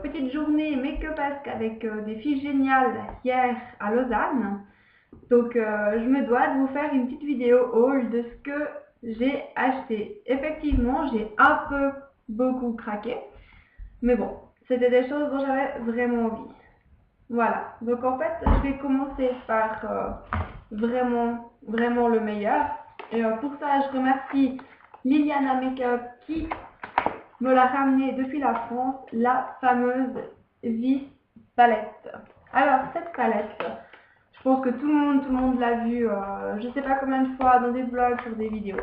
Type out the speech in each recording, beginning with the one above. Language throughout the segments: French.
petite journée make-up avec des filles géniales hier à Lausanne. Donc je me dois de vous faire une petite vidéo haul de ce que j'ai acheté. Effectivement, j'ai un peu beaucoup craqué. Mais bon, c'était des choses dont j'avais vraiment envie. Voilà, donc en fait, je vais commencer par vraiment le meilleur. Et pour ça, je remercie Liliana Makeup qui me l'a ramené depuis la France, la fameuse vis palette. Alors, cette palette, je pense que tout le monde l'a vue, je ne sais pas combien de fois dans des vlogs, sur des vidéos.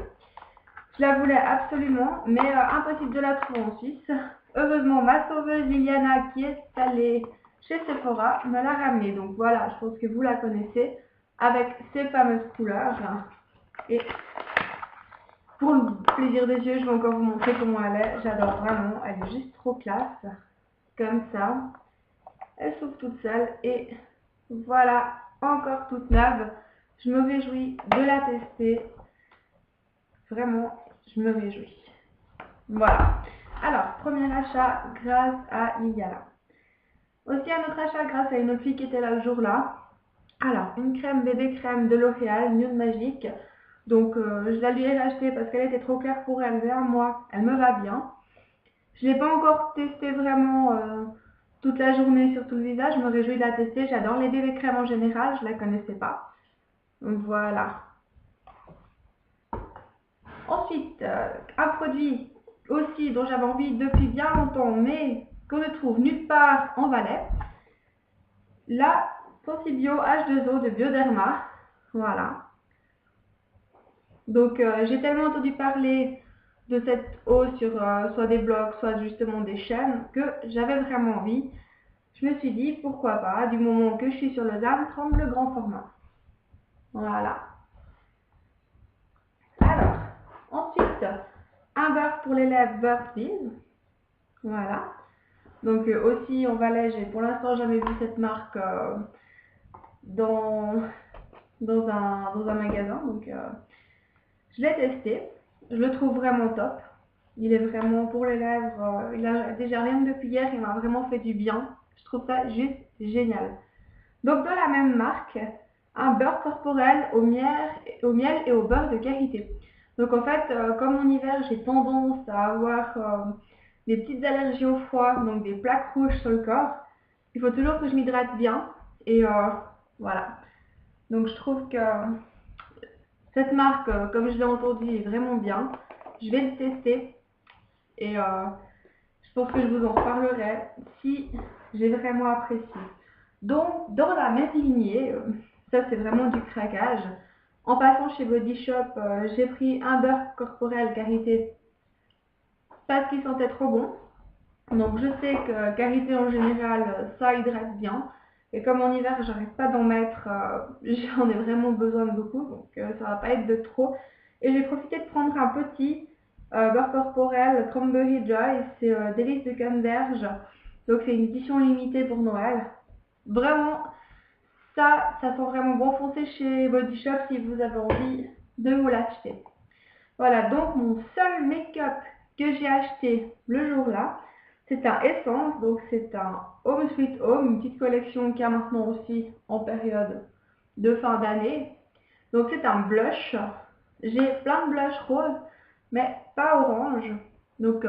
Je la voulais absolument, mais impossible de la trouver en Suisse. Heureusement, ma sauveuse Liliana, qui est allée chez Sephora, me l'a ramenée. Donc voilà, je pense que vous la connaissez, avec ces fameuses couleurs. Et pour le plaisir des yeux, je vais encore vous montrer comment elle est. J'adore vraiment, elle est juste trop classe. Comme ça. Elle s'ouvre toute seule et voilà, encore toute neuve. Je me réjouis de la tester. Vraiment, je me réjouis. Voilà. Alors, premier achat grâce à Liliana. Aussi un autre achat grâce à une autre fille qui était là le jour-là. Alors, une crème bébé crème de L'Oréal, Nude Magique. Donc, je la lui ai achetée parce qu'elle était trop claire pour elle. Vers moi, elle me va bien. Je ne l'ai pas encore testée vraiment toute la journée sur tout le visage. Je me réjouis de la tester. J'adore les bébés crèmes en général. Je ne la connaissais pas. Donc, voilà. Ensuite, un produit aussi dont j'avais envie depuis bien longtemps, mais qu'on ne trouve nulle part en Valais. La Sensibio H2O de Bioderma. Voilà. Donc, j'ai tellement entendu parler de cette eau sur soit des blogs, soit justement des chaînes, que j'avais vraiment envie. Je me suis dit, pourquoi pas, du moment que je suis sur Lausanne, prendre le grand format. Voilà. Alors, ensuite, un beurre pour les lèvres, beurre Fizz. Voilà. Donc aussi en Valais, j'ai pour l'instant jamais vu cette marque dans un magasin. Donc je l'ai testé. Je le trouve vraiment top. Il est vraiment pour les lèvres. Il a déjà rien que depuis hier, il m'a vraiment fait du bien. Je trouve ça juste génial. Donc de la même marque, un beurre corporel au miel et au beurre de karité. Donc en fait, comme en hiver, j'ai tendance à avoir des petites allergies au froid, donc des plaques rouges sur le corps. Il faut toujours que je m'hydrate bien. Et voilà. Donc je trouve que cette marque, comme je l'ai entendu, est vraiment bien. Je vais le tester. Et je pense que je vous en reparlerai si j'ai vraiment apprécié. Donc, dans la même lignée, ça c'est vraiment du craquage. En passant chez Body Shop, j'ai pris un beurre corporel karité parce qu'il sentait trop bon. Donc je sais que karité en général, ça hydrate bien. Et comme en hiver, j'arrête pas d'en mettre, j'en ai vraiment besoin de beaucoup, donc ça va pas être de trop. Et j'ai profité de prendre un petit beurre corporel Cranberry Joy, c'est délice de canneberge. Donc c'est une édition limitée pour Noël. Vraiment, ça sent vraiment bon. Foncez chez Body Shop si vous avez envie de vous l'acheter. Voilà, donc mon seul make-up que j'ai acheté le jour-là, c'est un Essence, donc c'est un Home Sweet Home, une petite collection qui a maintenant aussi en période de fin d'année. Donc c'est un blush. J'ai plein de blushs roses, mais pas orange. Donc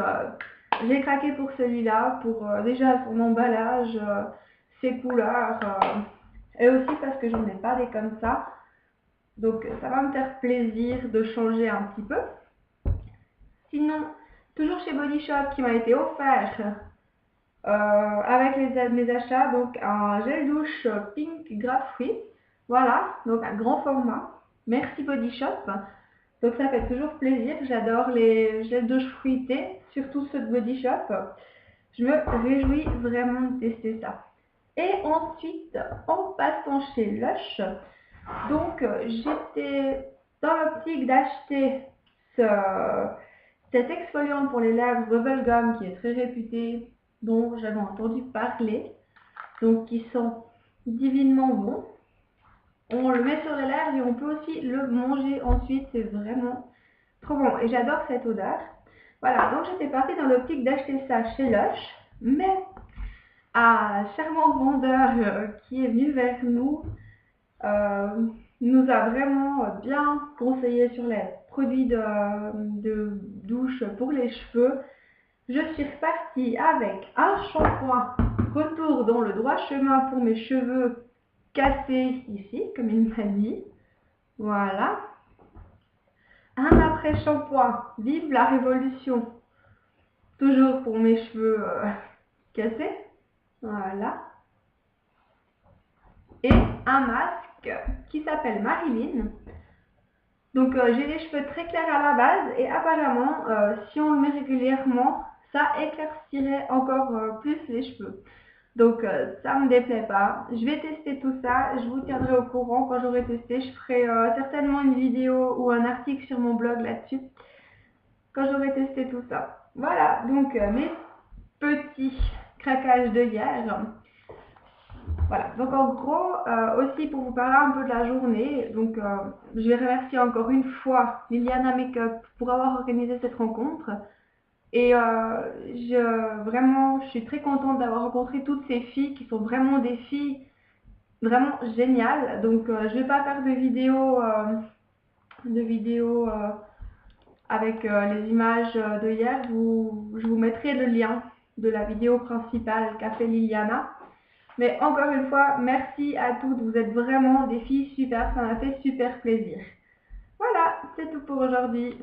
j'ai craqué pour celui-là, pour déjà son emballage, ses couleurs, et aussi parce que j'en ai pas des comme ça. Donc ça va me faire plaisir de changer un petit peu. Sinon, toujours chez Body Shop qui m'a été offert avec mes achats, donc un gel douche Pink Grapefruit. Voilà, donc un grand format. Merci Body Shop. Donc ça fait toujours plaisir. J'adore les gels douche fruités, surtout ceux de Body Shop. Je me réjouis vraiment de tester ça. Et ensuite, en passant chez Lush, donc j'étais dans l'optique d'acheter cet exfoliant pour les lèvres Bubblegum qui est très réputé, dont j'avais entendu parler, donc qui sent divinement bon. On le met sur les lèvres et on peut aussi le manger ensuite, c'est vraiment trop bon et j'adore cette odeur. Voilà, donc j'étais partie dans l'optique d'acheter ça chez Lush, mais un charmant vendeur qui est venu vers nous, nous a vraiment bien conseillé sur les produits de douche pour les cheveux. Je suis repartie avec un shampoing Retour dans le droit chemin pour mes cheveux cassés ici, comme il m'a dit. Voilà. Un après-shampoing Vive la Révolution, toujours pour mes cheveux cassés. Voilà. Et un masque qui s'appelle Marilyn. Donc j'ai les cheveux très clairs à la base et apparemment si on le met régulièrement, ça éclaircirait encore plus les cheveux. Donc ça me déplaît pas. Je vais tester tout ça, je vous tiendrai au courant quand j'aurai testé. Je ferai certainement une vidéo ou un article sur mon blog là-dessus quand j'aurai testé tout ça. Voilà, donc mes petits craquages de hier. Voilà, donc en gros, aussi pour vous parler un peu de la journée, donc je vais remercier encore une fois Liliana Makeup pour avoir organisé cette rencontre. Et vraiment, je suis très contente d'avoir rencontré toutes ces filles qui sont vraiment des filles vraiment géniales. Donc je vais pas faire de vidéos avec les images de hier. Je vous mettrai le lien de la vidéo principale qu'a fait Liliana. Mais encore une fois, merci à toutes, vous êtes vraiment des filles super, ça m'a fait super plaisir. Voilà, c'est tout pour aujourd'hui.